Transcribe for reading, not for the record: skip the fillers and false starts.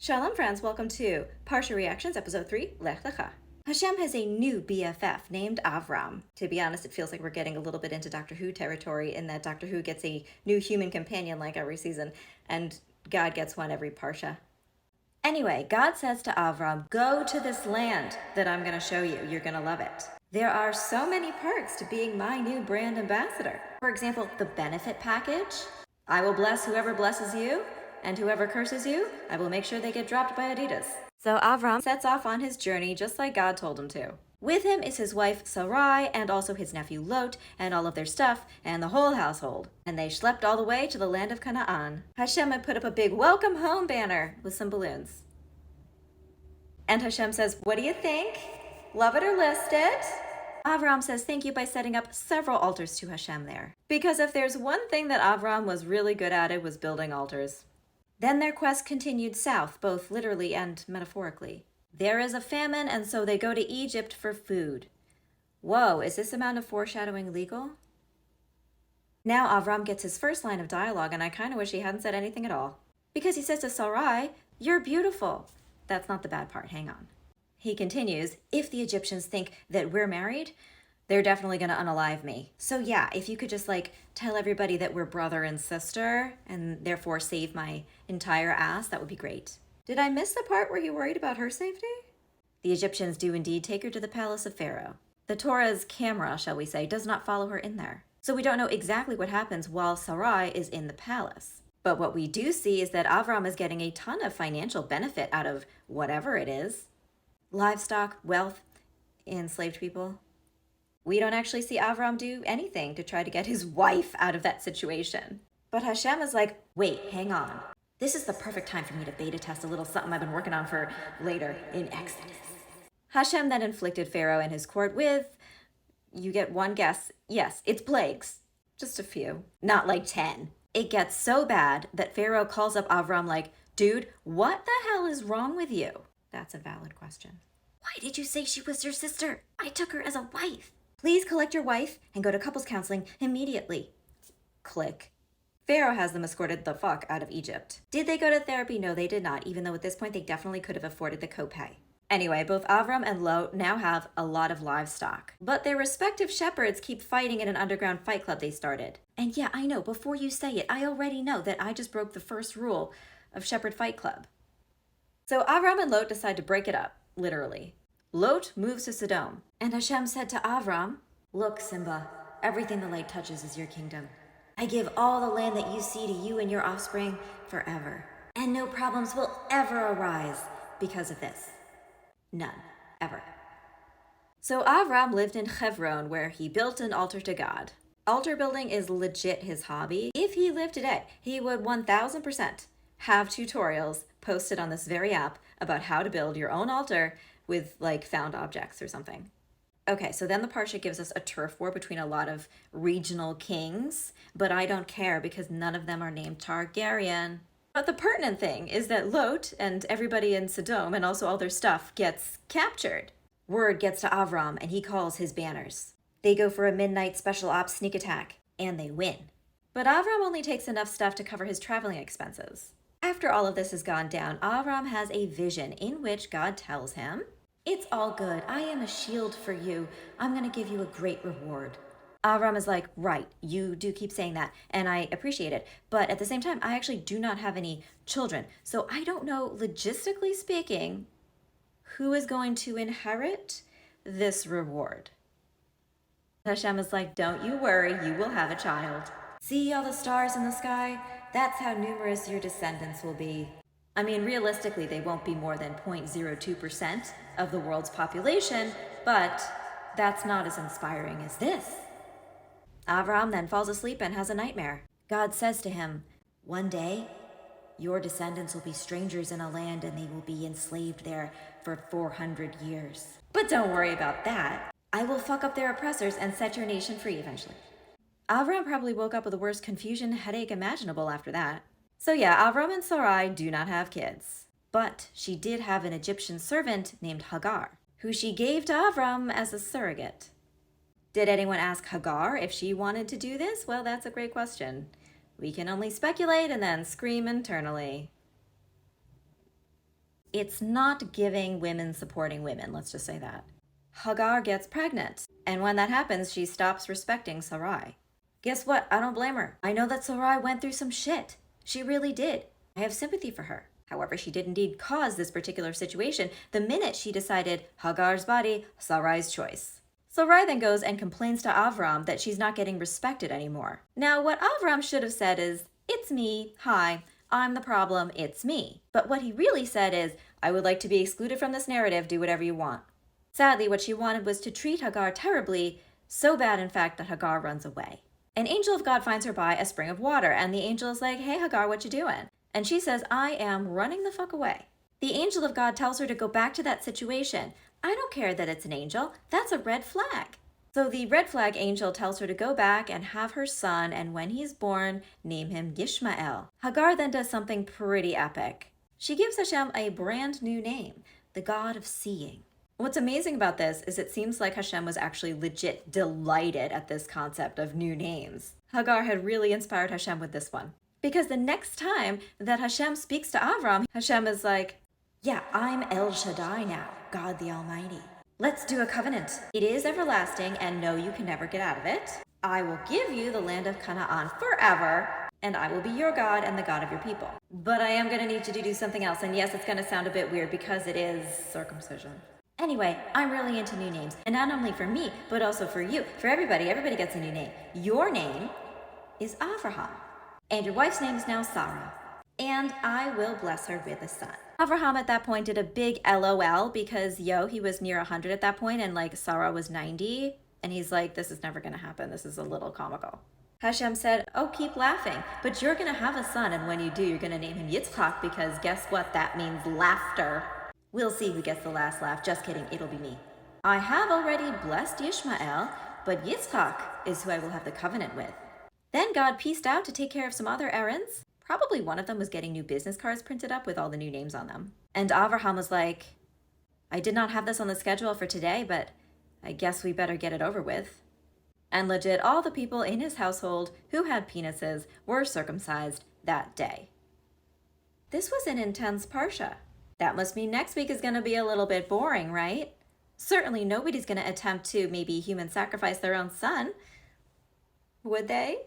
Shalom, friends. Welcome to Parsha Reactions, Episode 3, Lech Lecha. Hashem has a new BFF named Avram. To be honest, it feels like we're getting a little bit into Doctor Who territory in that Doctor Who gets a new human companion like every season, and God gets one every Parsha. Anyway, God says to Avram, go to this land that I'm going to show you. You're going to love it. There are so many perks to being my new brand ambassador. For example, the benefit package. I will bless whoever blesses you, and whoever curses you, I will make sure they get dropped by Adidas. So Avram sets off on his journey just like God told him to. With him is his wife Sarai and also his nephew Lot and all of their stuff and the whole household. And they schlepped all the way to the land of Canaan. Hashem had put up a big welcome home banner with some balloons. And Hashem says, what do you think? Love it or list it? Avram says thank you by setting up several altars to Hashem there. Because if there's one thing that Avram was really good at, it was building altars. Then their quest continued south, both literally and metaphorically. There is a famine, and so they go to Egypt for food. Whoa, is this amount of foreshadowing legal? Now Avram gets his first line of dialogue, and I kind of wish he hadn't said anything at all. Because he says to Sarai, you're beautiful. That's not the bad part, hang on. He continues, if the Egyptians think that we're married, they're definitely going to unalive me. So yeah, if you could just tell everybody that we're brother and sister and therefore save my entire ass, that would be great. Did I miss the part where you worried about her safety? The Egyptians do indeed take her to the palace of Pharaoh. The Torah's camera, shall we say, does not follow her in there. So we don't know exactly what happens while Sarai is in the palace. But what we do see is that Avram is getting a ton of financial benefit out of whatever it is. Livestock, wealth, enslaved people. We don't actually see Avram do anything to try to get his wife out of that situation. But Hashem is like, wait, hang on. This is the perfect time for me to beta test a little something I've been working on for later in Exodus. Hashem then inflicted Pharaoh and his court with, you get one guess, yes, it's plagues. Just a few, not like 10. It gets so bad that Pharaoh calls up Avram like, dude, what the hell is wrong with you? That's a valid question. Why did you say she was your sister? I took her as a wife. Please collect your wife and go to couples counseling immediately. Click. Pharaoh has them escorted the fuck out of Egypt. Did they go to therapy? No, they did not, even though at this point they definitely could have afforded the copay. Anyway, both Avram and Lot now have a lot of livestock. But their respective shepherds keep fighting in an underground fight club they started. And yeah, I know, before you say it, I already know that I just broke the first rule of Shepherd Fight Club. So Avram and Lot decide to break it up, literally. Lot moves to Sodom, and Hashem said to Avram, look, Simba, everything the light touches is your kingdom. I give all the land that you see to you and your offspring forever, and no problems will ever arise because of this. None, ever. So Avram lived in Hebron, where he built an altar to God. Altar building is legit his hobby. If he lived today, he would 1000% have tutorials posted on this very app about how to build your own altar with found objects or something. Okay, so then the Parsha gives us a turf war between a lot of regional kings, but I don't care because none of them are named Targaryen. But the pertinent thing is that Lot and everybody in Sodom and also all their stuff gets captured. Word gets to Avram and he calls his banners. They go for a midnight special ops sneak attack and they win. But Avram only takes enough stuff to cover his traveling expenses. After all of this has gone down, Avram has a vision in which God tells him, it's all good. I am a shield for you. I'm going to give you a great reward. Avram is like, right, you do keep saying that, and I appreciate it. But at the same time, I actually do not have any children. So I don't know, logistically speaking, who is going to inherit this reward. Hashem is like, don't you worry, you will have a child. See all the stars in the sky? That's how numerous your descendants will be. I mean, realistically, they won't be more than 0.02% of the world's population, but that's not as inspiring as this. Avram then falls asleep and has a nightmare. God says to him, one day, your descendants will be strangers in a land and they will be enslaved there for 400 years. But don't worry about that. I will fuck up their oppressors and set your nation free eventually. Avram probably woke up with the worst confusion headache imaginable after that. So yeah, Avram and Sarai do not have kids. But she did have an Egyptian servant named Hagar, who she gave to Avram as a surrogate. Did anyone ask Hagar if she wanted to do this? Well, that's a great question. We can only speculate and then scream internally. It's not giving women supporting women, let's just say that. Hagar gets pregnant, and when that happens, she stops respecting Sarai. Guess what? I don't blame her. I know that Sarai went through some shit. She really did. I have sympathy for her. However, she did indeed cause this particular situation the minute she decided Hagar's body, Sarai's choice. Sarai then goes and complains to Avram that she's not getting respected anymore. Now, what Avram should have said is, "It's me. Hi. I'm the problem. It's me." But what he really said is, "I would like to be excluded from this narrative. Do whatever you want." Sadly, what she wanted was to treat Hagar terribly, so bad in fact that Hagar runs away. An angel of God finds her by a spring of water, and the angel is like, "Hey Hagar, what you doing?" And she says, "I am running the fuck away." The angel of God tells her to go back to that situation. I don't care that it's an angel. That's a red flag. So the red flag angel tells her to go back and have her son, and when he's born, name him Yishmael. Hagar then does something pretty epic. She gives Hashem a brand new name, the God of Seeing. What's amazing about this is it seems like Hashem was actually legit delighted at this concept of new names. Hagar had really inspired Hashem with this one. Because the next time that Hashem speaks to Avram, Hashem is like, "Yeah, I'm El Shaddai now, God the Almighty. Let's do a covenant. It is everlasting, and no, you can never get out of it. I will give you the land of Canaan forever, and I will be your God and the God of your people. But I am going to need you to do something else, and yes, it's going to sound a bit weird because it is circumcision." Anyway, I'm really into new names, and not only for me, but also for you, for everybody. Everybody gets a new name. Your name is Avraham, and your wife's name is now Sarah, and I will bless her with a son. Avraham at that point did a big LOL because, he was near 100 at that point, and like Sarah was 90, and he's like, "This is never gonna happen. This is a little comical." Hashem said, "Oh, keep laughing, but you're gonna have a son, and when you do, you're gonna name him Yitzchak, because guess what? That means laughter. We'll see who gets the last laugh. Just kidding, it'll be me. I have already blessed Ishmael, but Yitzchak is who I will have the covenant with." Then God pieced out to take care of some other errands. Probably one of them was getting new business cards printed up with all the new names on them. And Avraham was like, "I did not have this on the schedule for today, but I guess we better get it over with." And legit, all the people in his household who had penises were circumcised that day. This was an intense Parsha. That must mean next week is going to be a little bit boring, right? Certainly nobody's going to attempt to maybe human sacrifice their own son. Would they?